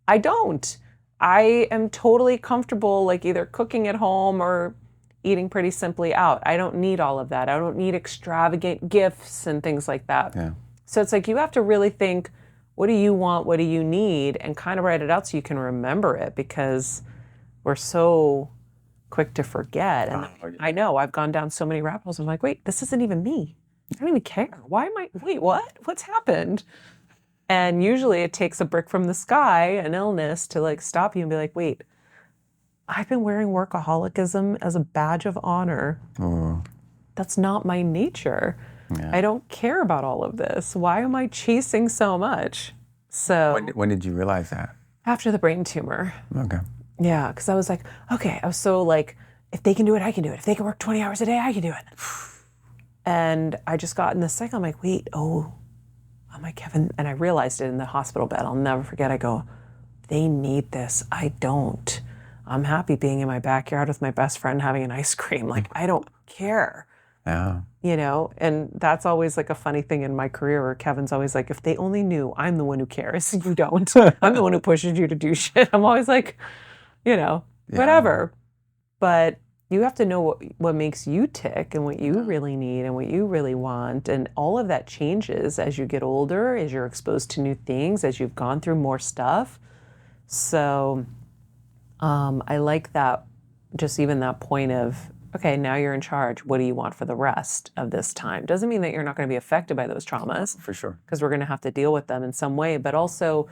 Speaker 1: I don't. I am totally comfortable like either cooking at home or eating pretty simply out. I don't need all of that. I don't need extravagant gifts and things like that.
Speaker 2: Yeah.
Speaker 1: So it's like you have to really think, what do you want? What do you need? And kind of write it out so you can remember it, because we're so quick to forget. And I know I've gone down so many rabbit holes. I'm like, wait, this isn't even me. I don't even care. Wait, what? What's happened? And usually it takes a brick from the sky, an illness, to like stop you and be like, wait, I've been wearing workaholism as a badge of honor.
Speaker 2: Oh.
Speaker 1: That's not my nature.
Speaker 2: Yeah.
Speaker 1: I don't care about all of this. Why am I chasing so much? So
Speaker 2: When did you realize that?
Speaker 1: after the brain tumor,
Speaker 2: Okay.
Speaker 1: yeah, because I was like, okay, I was so like, if they can do it, I can do it. If they can work 20 hours a day, I can do it. And I just got in this cycle. I'm like, wait, I'm like, Kevin, and I realized it in the hospital bed. I'll never forget. I go, they need this. I don't. I'm happy being in my backyard with my best friend having an ice cream. Like, I don't care.
Speaker 2: Yeah.
Speaker 1: you know, and that's always like a funny thing in my career where Kevin's always like, if they only knew I'm the one who cares, you don't. I'm the one who pushes you to do shit. I'm always like, you know,
Speaker 2: Yeah.
Speaker 1: whatever. But you have to know what makes you tick and what you really need and what you really want. And all of that changes as you get older, as you're exposed to new things, as you've gone through more stuff. So I like that, just even that point of, okay, now you're in charge. What do you want for the rest of this time? Doesn't mean that you're not going to be affected by those traumas.
Speaker 2: For sure.
Speaker 1: Because we're going to have to deal with them in some way. But also,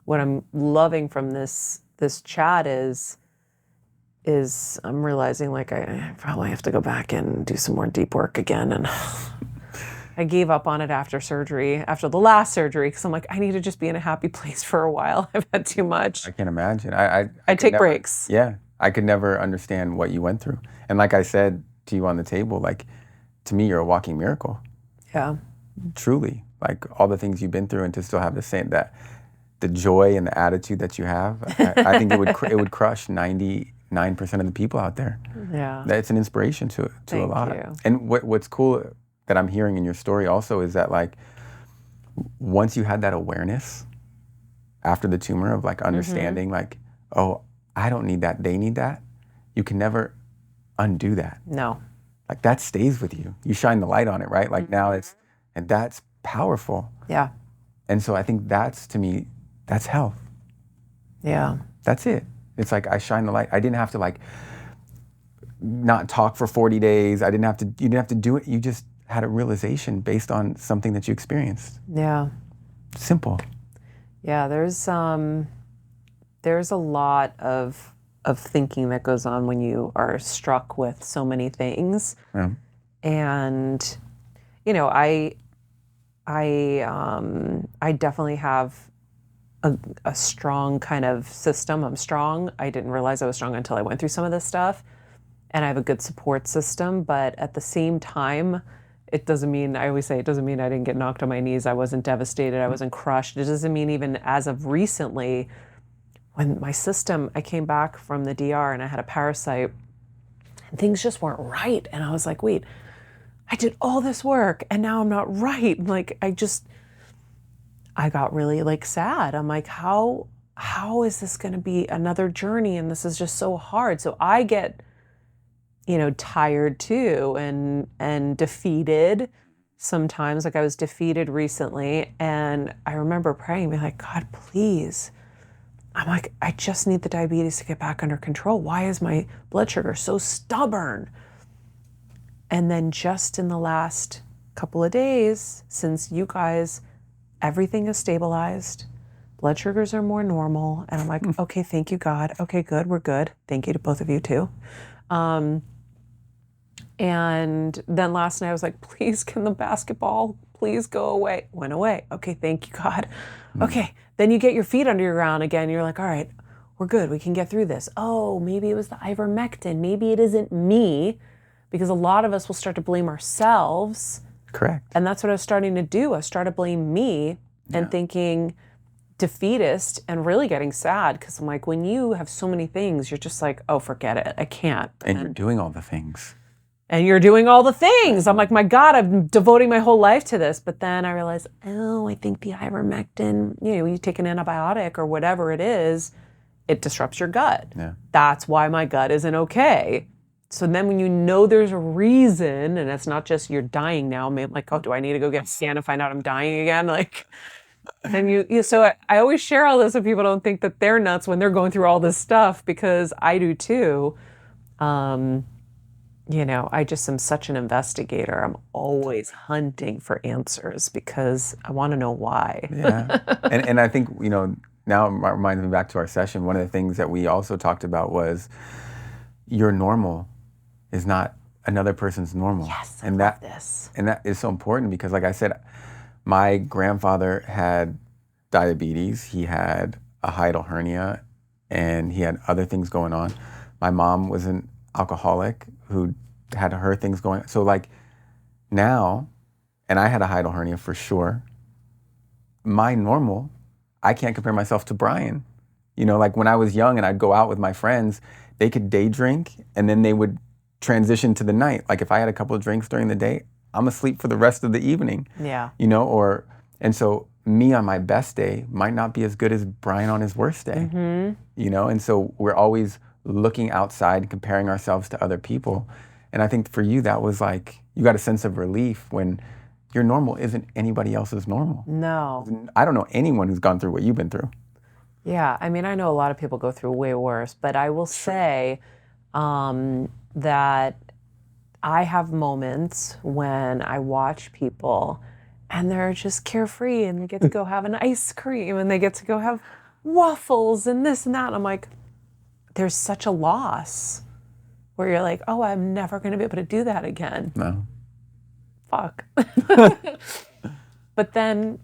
Speaker 1: what I'm loving from this chat is I'm realizing like I probably have to go back and do some more deep work again. And I gave up on it after surgery, after the last surgery, because I'm like, I need to just be in a happy place for a while. I've had too much.
Speaker 2: I can imagine. I
Speaker 1: take breaks.
Speaker 2: Yeah. I could never understand what you went through. And like I said to you on the table, like, to me, you're a walking miracle.
Speaker 1: Yeah.
Speaker 2: Truly. Like, all the things you've been through, and to still have the joy and the attitude that you have, I think it would crush 99% of the people out there.
Speaker 1: Yeah.
Speaker 2: It's an inspiration to a lot.
Speaker 1: Thank you.
Speaker 2: And what's cool that I'm hearing in your story also is that, like, once you had that awareness after the tumor of like understanding like, oh, I don't need that, they need that, you can never undo that.
Speaker 1: No.
Speaker 2: Like, that stays with you. You shine the light on it, right? Like, now and that's powerful.
Speaker 1: Yeah.
Speaker 2: And so I think to me, that's health.
Speaker 1: Yeah.
Speaker 2: That's it. It's like, I shine the light. I didn't have to like not talk for 40 days. You didn't have to do it. You just had a realization based on something that you experienced.
Speaker 1: Yeah.
Speaker 2: Simple.
Speaker 1: Yeah, there's a lot of thinking that goes on when you are struck with so many things.
Speaker 2: Yeah.
Speaker 1: And you know, I definitely have a strong kind of system. I'm strong. I didn't realize I was strong until I went through some of this stuff. And I have a good support system, but at the same time, it doesn't mean, I always say, it doesn't mean I didn't get knocked on my knees. I wasn't devastated. I wasn't crushed. It doesn't mean even as of recently, when I came back from the DR and I had a parasite, and things just weren't right. And I was like, wait, I did all this work and now I'm not right. Like, I got really like sad. I'm like, how is this going to be another journey? And this is just so hard. So I get, tired too and defeated sometimes. Like, I was defeated recently and I remember praying, being like, God, please. I'm like, I just need the diabetes to get back under control. Why is my blood sugar so stubborn? And then just in the last couple of days, since you guys, everything is stabilized, blood sugars are more normal. And I'm like, okay, thank you, God. Okay, good, we're good. Thank you to both of you too. And then last night I was like, please, can the basketball please go away? Went away. Okay, thank you, God. Okay, then you get your feet under your ground again. You're like, all right, we're good. We can get through this. Oh, maybe it was the ivermectin. Maybe it isn't me, because a lot of us will start to blame ourselves.
Speaker 2: Correct.
Speaker 1: And that's what I was starting to do. I started to blame me and thinking defeatist and really getting sad, because I'm like, when you have so many things, you're just like, oh, forget it. I can't.
Speaker 2: And you're doing all the things.
Speaker 1: And you're doing all the things. I'm like, my God, I'm devoting my whole life to this. But then I realized, oh, I think the ivermectin, when you take an antibiotic or whatever it is, it disrupts your gut.
Speaker 2: Yeah.
Speaker 1: That's why my gut isn't okay. So then when you know there's a reason, and it's not just you're dying now, I'm like, oh, do I need to go get a scan to find out I'm dying again? Like, and so I always share all this so people don't think that they're nuts when they're going through all this stuff, because I do too. I just am such an investigator. I'm always hunting for answers because I want to know why.
Speaker 2: Yeah. And I think, now it reminds me back to our session. One of the things that we also talked about was your normal is not another person's normal.
Speaker 1: Yes,
Speaker 2: and
Speaker 1: love this.
Speaker 2: And that is so important, because like I said, my grandfather had diabetes. He had a hiatal hernia and he had other things going on. My mom was an alcoholic who had her things going. So like now, and I had a hiatal hernia for sure. My normal, I can't compare myself to Brian. Like when I was young and I'd go out with my friends, they could day drink and then they would transition to the night. Like if I had a couple of drinks during the day, I'm asleep for the rest of the evening.
Speaker 1: Yeah.
Speaker 2: You know, and so me on my best day might not be as good as Brian on his worst day. You know, and so we're always looking outside, comparing ourselves to other people. And I think for you, that was like, you got a sense of relief when your normal isn't anybody else's normal.
Speaker 1: No.
Speaker 2: I don't know anyone who's gone through what you've been through.
Speaker 1: Yeah, I mean, I know a lot of people go through way worse, but I will say that I have moments when I watch people and they're just carefree and they get to go have an ice cream and they get to go have waffles and this and that. And I'm like, there's such a loss where you're like, oh, I'm never going to be able to do that again.
Speaker 2: No.
Speaker 1: Fuck. But then,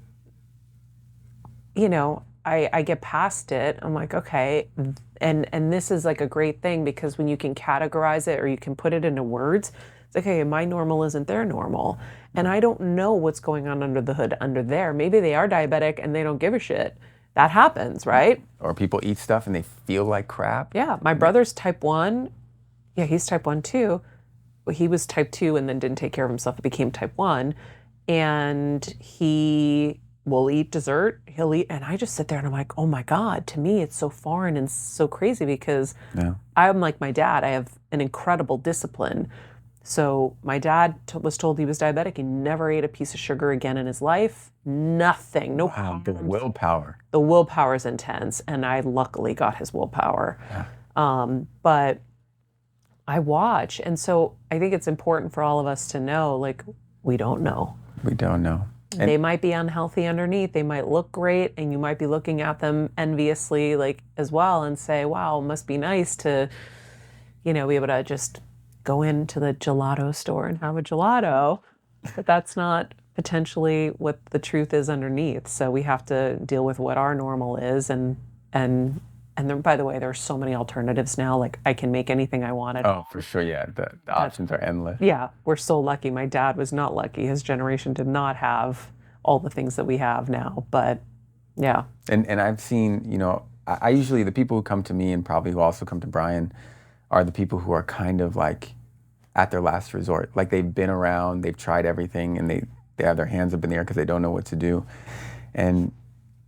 Speaker 1: you know, I get past it. I'm like, okay. And this is like a great thing because when you can categorize it or you can put it into words, it's like, okay, my normal isn't their normal. And I don't know what's going on under the hood under there. Maybe they are diabetic and they don't give a shit. That happens, right?
Speaker 2: Or people eat stuff and they feel like crap.
Speaker 1: Yeah, my brother's type 1. Yeah, he's type 1 too. He was type 2 and then didn't take care of himself. It became type 1. And he will eat dessert. He'll eat. And I just sit there and I'm like, oh my God, to me, it's so foreign and so crazy because I'm like my dad. I have an incredible discipline. So my dad was told he was diabetic. He never ate a piece of sugar again in his life. Nothing. No
Speaker 2: Wow, the willpower.
Speaker 1: The willpower is intense. And I luckily got his willpower. Yeah. But I watch. And so I think it's important for all of us to know, like, we don't know.
Speaker 2: We don't know. And
Speaker 1: they might be unhealthy underneath. They might look great, and you might be looking at them enviously, like, as well, and say, wow, it must be nice to, you know, be able to just go into the gelato store and have a gelato. But that's not potentially what the truth is underneath. So we have to deal with what our normal is. And then, by the way, there are so many alternatives now. Like, I can make anything I want at home.
Speaker 2: Oh, for sure, yeah. The options are endless.
Speaker 1: Yeah, we're so lucky. My dad was not lucky. His generation did not have all the things that we have now. But, yeah.
Speaker 2: And I've seen, you know, I usually, the people who come to me and probably who also come to Brian are the people who are kind of like at their last resort. Like, they've been around, they've tried everything, and they have their hands up in the air because they don't know what to do. And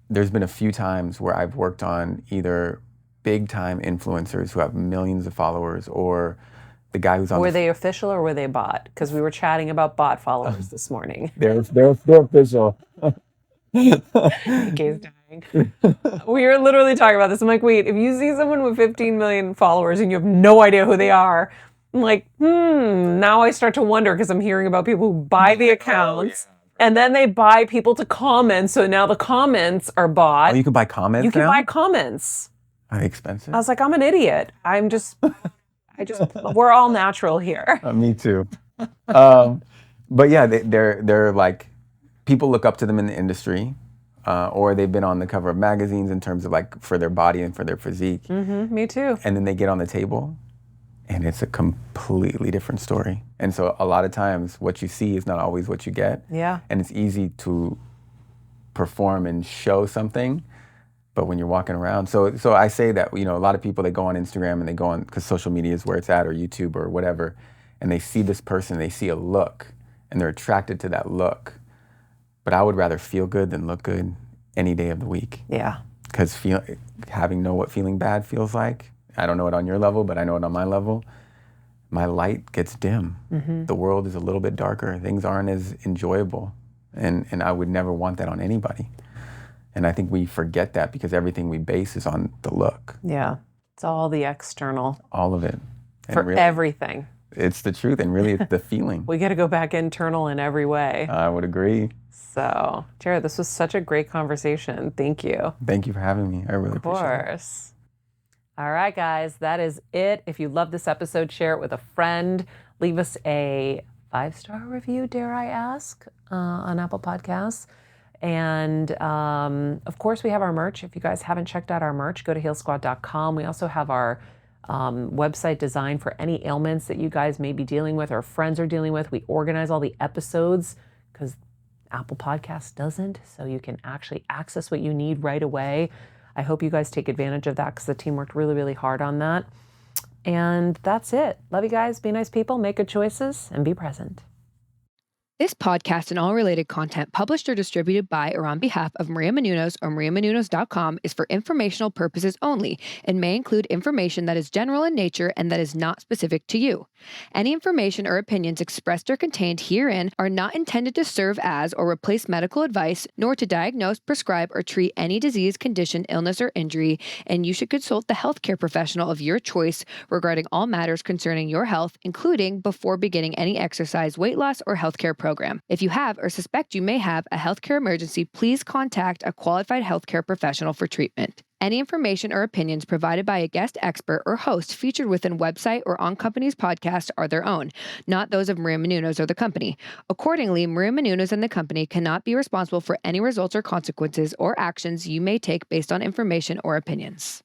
Speaker 2: there's been a few times where I've worked on either big time influencers who have millions of followers or the guy who's on
Speaker 1: Were they official or were they bot? Because we were chatting about bot followers this morning.
Speaker 2: They're official.
Speaker 1: Gay's dying. We were literally talking about this. I'm like, wait, if you see someone with 15 million followers and you have no idea who they are, I'm like, now I start to wonder because I'm hearing about people who buy the accounts. And then they buy people to comment, so now the comments are bought.
Speaker 2: Oh, you can buy comments now?
Speaker 1: You can buy comments.
Speaker 2: Are they expensive?
Speaker 1: I was like, I'm an idiot. We're all natural here.
Speaker 2: Me too. But yeah, they're like, people look up to them in the industry, or they've been on the cover of magazines in terms of like for their body and for their physique.
Speaker 1: Mm-hmm, me too.
Speaker 2: And then they get on the table and it's a completely different story. And so a lot of times what you see is not always what you get.
Speaker 1: Yeah.
Speaker 2: And it's easy to perform and show something, but when you're walking around, so I say that, you know, a lot of people, they go on Instagram and they go on, because social media is where it's at, or YouTube or whatever, and they see this person, they see a look, and they're attracted to that look. But I would rather feel good than look good any day of the week.
Speaker 1: Yeah.
Speaker 2: Because know what feeling bad feels like, I don't know it on your level, but I know it on my level. My light gets dim. Mm-hmm. The world is a little bit darker. Things aren't as enjoyable. And I would never want that on anybody. And I think we forget that because everything we base is on the look.
Speaker 1: Yeah. It's all the external.
Speaker 2: All of it. And
Speaker 1: For
Speaker 2: really,
Speaker 1: everything.
Speaker 2: It's the truth, and really it's the feeling.
Speaker 1: We got to go back internal in every way.
Speaker 2: I would agree.
Speaker 1: So, Jared, this was such a great conversation. Thank you.
Speaker 2: Thank you for having me. I really appreciate it. Of course.
Speaker 1: All right, guys, that is it. If you love this episode, share it with a friend. Leave us a 5-star review, dare I ask, on Apple Podcasts. And of course, we have our merch. If you guys haven't checked out our merch, go to healsquad.com. We also have our website designed for any ailments that you guys may be dealing with or friends are dealing with. We organize all the episodes because Apple Podcasts doesn't, so you can actually access what you need right away. I hope you guys take advantage of that because the team worked really, really hard on that. And that's it. Love you guys. Be nice people, make good choices, and be present.
Speaker 3: This podcast and all related content published or distributed by or on behalf of Maria Menounos or mariamenounos.com is for informational purposes only and may include information that is general in nature and that is not specific to you. Any information or opinions expressed or contained herein are not intended to serve as or replace medical advice, nor to diagnose, prescribe, or treat any disease, condition, illness, or injury, and you should consult the healthcare professional of your choice regarding all matters concerning your health, including before beginning any exercise, weight loss, or healthcare program. If you have or suspect you may have a healthcare emergency, please contact a qualified healthcare professional for treatment. Any information or opinions provided by a guest expert or host featured within website or on company's podcast are their own, not those of Maria Menounos or the company. Accordingly, Maria Menounos and the company cannot be responsible for any results or consequences or actions you may take based on information or opinions.